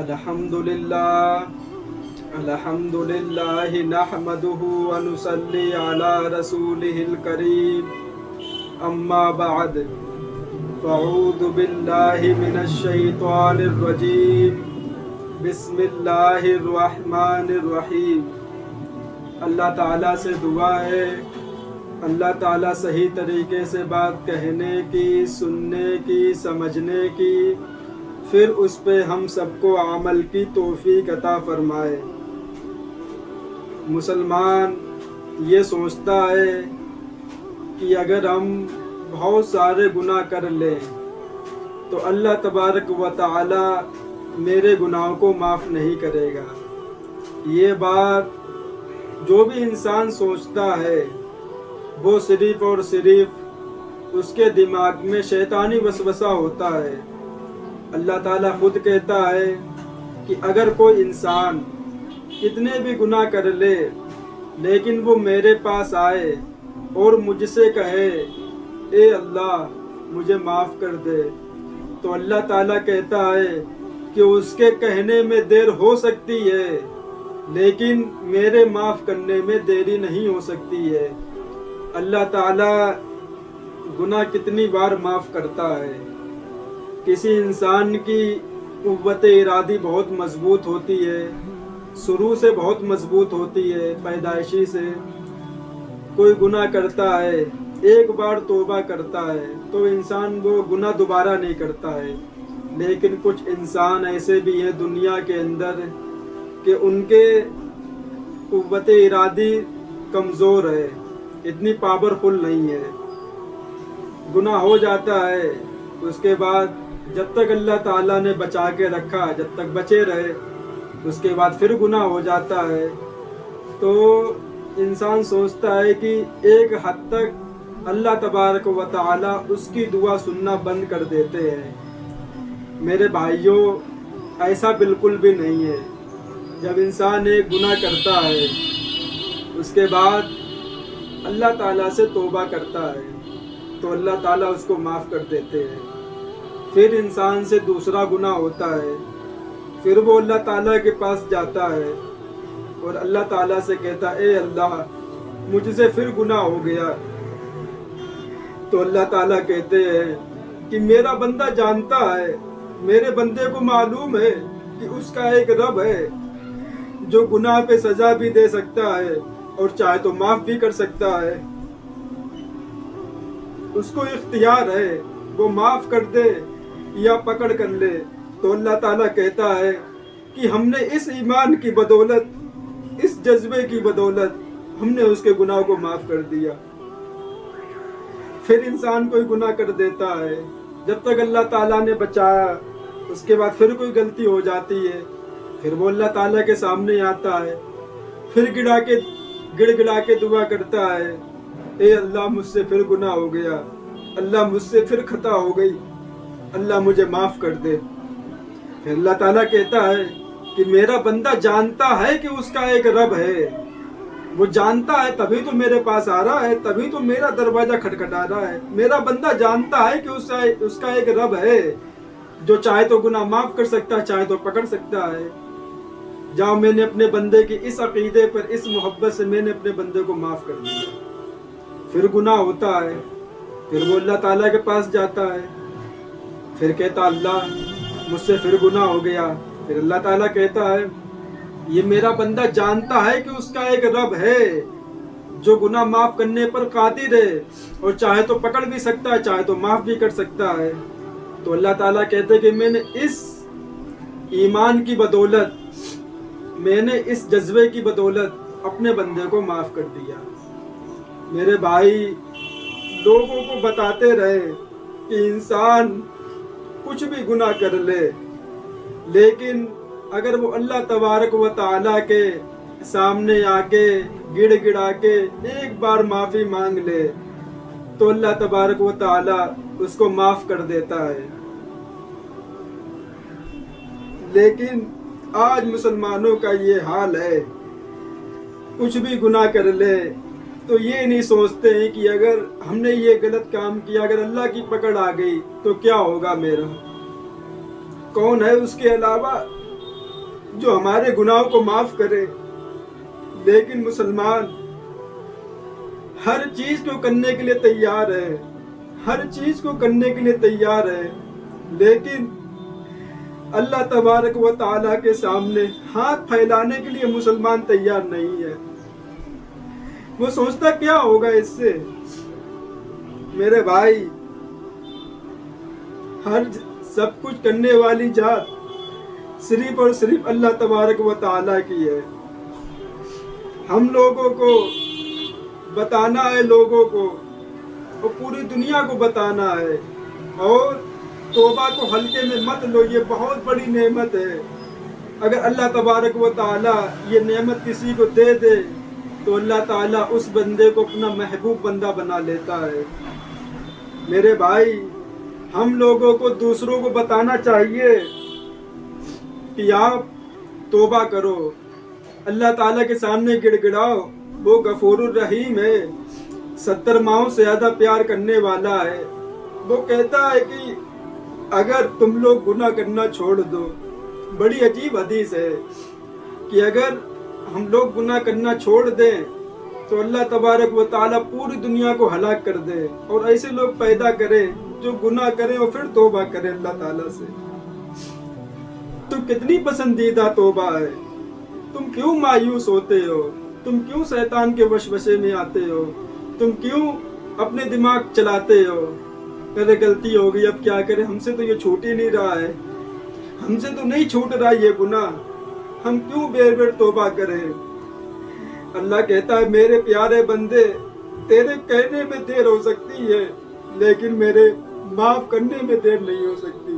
الحمدللہ نحمدہ ونصلی علی رسولہ الکریم اما بعد فاعوذ باللہ من الشیطان الرجیم بسم اللہ الرحمن الرحیم۔ اللہ تعالیٰ سے دعا ہے اللہ تعالیٰ صحیح طریقے سے بات کہنے کی، سننے کی، سمجھنے کی، پھر اس پہ ہم سب کو عمل کی توفیق عطا فرمائے۔ مسلمان یہ سوچتا ہے کہ اگر ہم بہت سارے گناہ کر لیں تو اللہ تبارک و تعالی میرے گناہوں کو معاف نہیں کرے گا۔ یہ بات جو بھی انسان سوچتا ہے وہ صرف اور صرف اس کے دماغ میں شیطانی وسوسہ ہوتا ہے۔ اللہ تعالیٰ خود کہتا ہے کہ اگر کوئی انسان کتنے بھی گناہ کر لے لیکن وہ میرے پاس آئے اور مجھ سے کہے اے اللہ مجھے معاف کر دے، تو اللہ تعالیٰ کہتا ہے کہ اس کے کہنے میں دیر ہو سکتی ہے لیکن میرے معاف کرنے میں دیری نہیں ہو سکتی ہے۔ اللہ تعالیٰ گناہ کتنی بار معاف کرتا ہے۔ کسی انسان کی قوت ارادی بہت مضبوط ہوتی ہے، شروع سے بہت مضبوط ہوتی ہے، پیدائشی سے۔ کوئی گناہ کرتا ہے، ایک بار توبہ کرتا ہے تو انسان وہ گناہ دوبارہ نہیں کرتا ہے۔ لیکن کچھ انسان ایسے بھی ہیں دنیا کے اندر کہ ان کے قوت ارادی کمزور ہے، اتنی پاورفل نہیں ہے۔ گناہ ہو جاتا ہے، اس کے بعد جب تک اللہ تعالیٰ نے بچا کے رکھا، جب تک بچے رہے، اس کے بعد پھر گناہ ہو جاتا ہے۔ تو انسان سوچتا ہے کہ ایک حد تک اللہ تبارک و تعالیٰ اس کی دعا سننا بند کر دیتے ہیں۔ میرے بھائیوں، ایسا بالکل بھی نہیں ہے۔ جب انسان ایک گناہ کرتا ہے اس کے بعد اللہ تعالیٰ سے توبہ کرتا ہے تو اللہ تعالیٰ اس کو معاف کر دیتے ہیں۔ پھر انسان سے دوسرا گناہ ہوتا ہے، پھر وہ اللہ تعالیٰ کے پاس جاتا ہے اور اللہ تعالیٰ سے کہتا ہے اے اللہ مجھ سے پھر گناہ ہو گیا، تو اللہ تعالیٰ کہتے ہیں کہ میرا بندہ جانتا ہے، میرے بندے کو معلوم ہے کہ اس کا ایک رب ہے جو گناہ پہ سزا بھی دے سکتا ہے اور چاہے تو معاف بھی کر سکتا ہے۔ اس کو اختیار ہے، وہ معاف کر دے یا پکڑ کر لے۔ تو اللہ تعالیٰ کہتا ہے کہ ہم نے اس ایمان کی بدولت، اس جذبے کی بدولت ہم نے اس کے گناہ کو معاف کر دیا۔ پھر انسان کوئی گناہ کر دیتا ہے، جب تک اللہ تعالیٰ نے بچایا، اس کے بعد پھر کوئی غلطی ہو جاتی ہے، پھر وہ اللہ تعالیٰ کے سامنے آتا ہے، پھر گڑ گڑا کے دعا کرتا ہے اے اللہ مجھ سے پھر گناہ ہو گیا، اللہ مجھ سے پھر خطا ہو گئی، اللہ مجھے معاف کر دے۔ پھر اللہ تعالیٰ کہتا ہے کہ میرا بندہ جانتا ہے کہ اس کا ایک رب ہے، وہ جانتا ہے تبھی تو میرے پاس آ رہا ہے، تبھی تو میرا دروازہ کھٹکھٹا رہا ہے۔ میرا بندہ جانتا ہے کہ اس کا ایک رب ہے جو چاہے تو گناہ معاف کر سکتا ہے، چاہے تو پکڑ سکتا ہے۔ جاؤ، میں نے اپنے بندے کی اس عقیدے پر، اس محبت سے میں نے اپنے بندے کو معاف کر دیا۔ پھر گناہ ہوتا ہے، پھر وہ اللہ تعالیٰ کے پاس جاتا ہے، پھر کہتا اللہ مجھ سے پھر گناہ ہو گیا۔ پھر اللہ تعالیٰ کہتا ہے یہ میرا بندہ جانتا ہے کہ اس کا ایک رب ہے جو گناہ معاف کرنے پر قادر ہے اور چاہے تو پکڑ بھی سکتا ہے، چاہے تو معاف بھی کر سکتا ہے۔ تو اللہ تعالیٰ کہتے ہیں کہ میں نے اس ایمان کی بدولت، میں نے اس جذبے کی بدولت اپنے بندے کو معاف کر دیا۔ میرے بھائی، لوگوں کو بتاتے رہے کہ انسان کچھ بھی گناہ کر لے لیکن اگر وہ اللہ تبارک و تعالیٰ کے سامنے آ کے گڑ گڑا کے ایک بار معافی مانگ لے تو اللہ تبارک و تعالیٰ اس کو معاف کر دیتا ہے۔ لیکن آج مسلمانوں کا یہ حال ہے، کچھ بھی گناہ کر لے تو یہ نہیں سوچتے ہیں کہ اگر ہم نے یہ غلط کام کیا، اگر اللہ کی پکڑ آ گئی تو کیا ہوگا میرا؟ کون ہے اس کے علاوہ جو ہمارے گناہوں کو معاف کرے، لیکن مسلمان ہر چیز کو کرنے کے لیے تیار ہے، ہر چیز کو کرنے کے لیے تیار ہے، لیکن اللہ تبارک و تعالیٰ کے سامنے ہاتھ پھیلانے کے لیے مسلمان تیار نہیں ہے۔ وہ سوچتا کیا ہوگا اس سے؟ میرے بھائی، سب کچھ کرنے والی ذات صرف اور صرف اللہ تبارک و تعالیٰ کی ہے۔ ہم لوگوں کو بتانا ہے، لوگوں کو اور پوری دنیا کو بتانا ہے، اور توبہ کو ہلکے میں مت لو، یہ بہت بڑی نعمت ہے۔ اگر اللہ تبارک و تعالیٰ یہ نعمت کسی کو دے دے تو اللہ تعالیٰ اس بندے کو اپنا محبوب بندہ بنا لیتا ہے۔ میرے بھائی، ہم لوگوں کو دوسروں کو بتانا چاہیے کہ آپ توبہ کرو، اللہ تعالیٰ کے سامنے گڑ گڑاؤ، وہ غفور الرحیم ہے، 70 ماہوں سے زیادہ پیار کرنے والا ہے۔ وہ کہتا ہے کہ اگر تم لوگ گناہ کرنا چھوڑ دو، بڑی عجیب حدیث ہے کہ اگر ہم لوگ گناہ کرنا چھوڑ دیں تو اللہ تبارک و تعالیٰ پوری دنیا کو ہلاک کر دے اور ایسے لوگ پیدا کرے جو گناہ کریں اور پھر توبہ کریں اللہ تعالیٰ سے۔ تو کتنی پسندیدہ توبہ ہے! تم کیوں مایوس ہوتے ہو؟ تم کیوں شیطان کے وسوسے میں آتے ہو؟ تم کیوں اپنے دماغ چلاتے ہو؟ ارے غلطی ہو گئی، اب کیا کریں، ہم سے تو یہ چھوٹ ہی نہیں رہا ہے، ہم سے تو نہیں چھوٹ رہا یہ گناہ، ہم کیوں بیر بیر توبہ کریں؟ اللہ کہتا ہے میرے پیارے بندے، تیرے کہنے میں دیر ہو سکتی ہے لیکن میرے معاف کرنے میں دیر نہیں ہو سکتی۔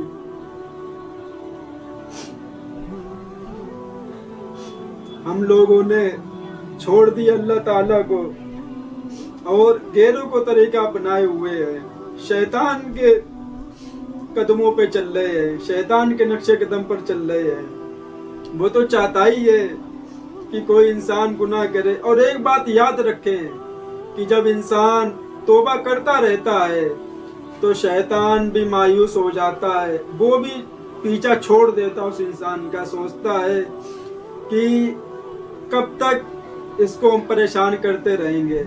ہم لوگوں نے چھوڑ دیا اللہ تعالیٰ کو اور غیروں کو طریقہ بنائے ہوئے ہیں، شیطان کے قدموں پہ چل رہے ہیں، شیطان کے نقشے قدم پر چل رہے ہیں۔ وہ تو چاہتا ہی ہے کہ کوئی انسان گناہ کرے، اور ایک بات یاد رکھیں کہ جب انسان توبہ کرتا رہتا ہے تو شیطان بھی مایوس ہو جاتا ہے، وہ بھی پیچھا چھوڑ دیتا اس انسان کا، سوچتا ہے کہ کب تک اس کو ہم پریشان کرتے رہیں گے،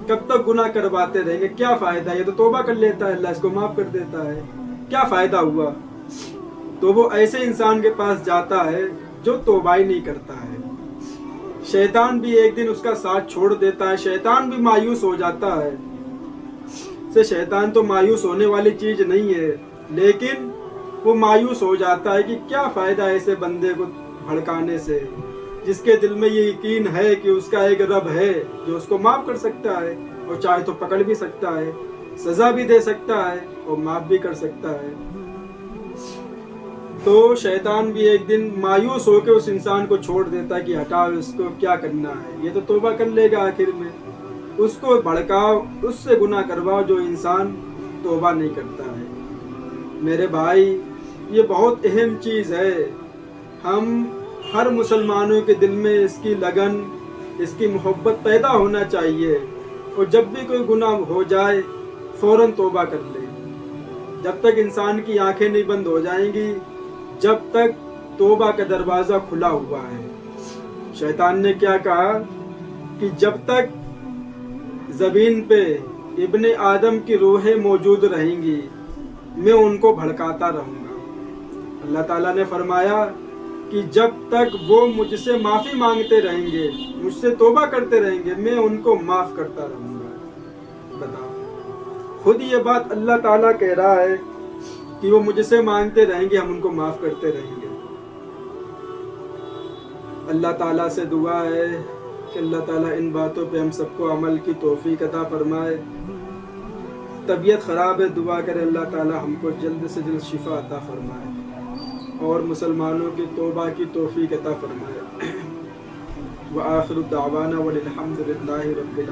کب تک گناہ کرواتے رہیں گے، کیا فائدہ، یہ تو توبہ کر لیتا ہے، اللہ اس کو معاف کر دیتا ہے، کیا فائدہ ہوا؟ تو وہ ایسے انسان کے پاس جاتا ہے جو توبہ ہی نہیں کرتا ہے۔ شیطان بھی ایک دن اس کا ساتھ چھوڑ دیتا ہے، شیطان بھی مایوس ہو جاتا ہے۔ شیطان تو مایوس ہونے والی چیز نہیں ہے، لیکن وہ مایوس ہو جاتا ہے کہ کیا فائدہ ایسے بندے کو بھڑکانے سے، جس کے دل میں یہ یقین ہے کہ اس کا ایک رب ہے جو اس کو معاف کر سکتا ہے، اور چاہے تو پکڑ بھی سکتا ہے، سزا بھی دے سکتا ہے اور معاف بھی کر سکتا ہے۔ تو شیطان بھی ایک دن مایوس ہو کے اس انسان کو چھوڑ دیتا ہے کہ ہٹاؤ اس کو، کیا کرنا ہے، یہ تو توبہ کر لے گا آخر میں، اس کو بھڑکاؤ، اس سے گناہ کرواؤ جو انسان توبہ نہیں کرتا ہے۔ میرے بھائی، یہ بہت اہم چیز ہے، ہم ہر مسلمانوں کے دل میں اس کی لگن، اس کی محبت پیدا ہونا چاہیے، اور جب بھی کوئی گناہ ہو جائے فوراً توبہ کر لے۔ جب تک انسان کی آنکھیں نہیں بند ہو جائیں گی، جب تک توبہ کا دروازہ کھلا ہوا ہے۔ شیطان نے کیا کہا کہ جب تک زمین پہ ابن آدم کی روحیں موجود رہیں گی میں ان کو بھڑکاتا رہوں گا۔ اللہ تعالیٰ نے فرمایا کہ جب تک وہ مجھ سے معافی مانگتے رہیں گے، مجھ سے توبہ کرتے رہیں گے، میں ان کو معاف کرتا رہوں گا۔ بتاؤ، خود یہ بات اللہ تعالیٰ کہہ رہا ہے کہ وہ مجھ سے مانگتے رہیں گے، ہم ان کو معاف کرتے رہیں گے۔ اللہ تعالیٰ سے دعا ہے کہ اللہ تعالیٰ ان باتوں پہ ہم سب کو عمل کی توفیق عطا فرمائے۔ طبیعت خراب ہے، دعا کرے اللہ تعالیٰ ہم کو جلد سے جلد شفا عطا فرمائے اور مسلمانوں کی توبہ کی توفیق عطا فرمائے۔ وآخر دعوانا والحمد للہ رب العالمین۔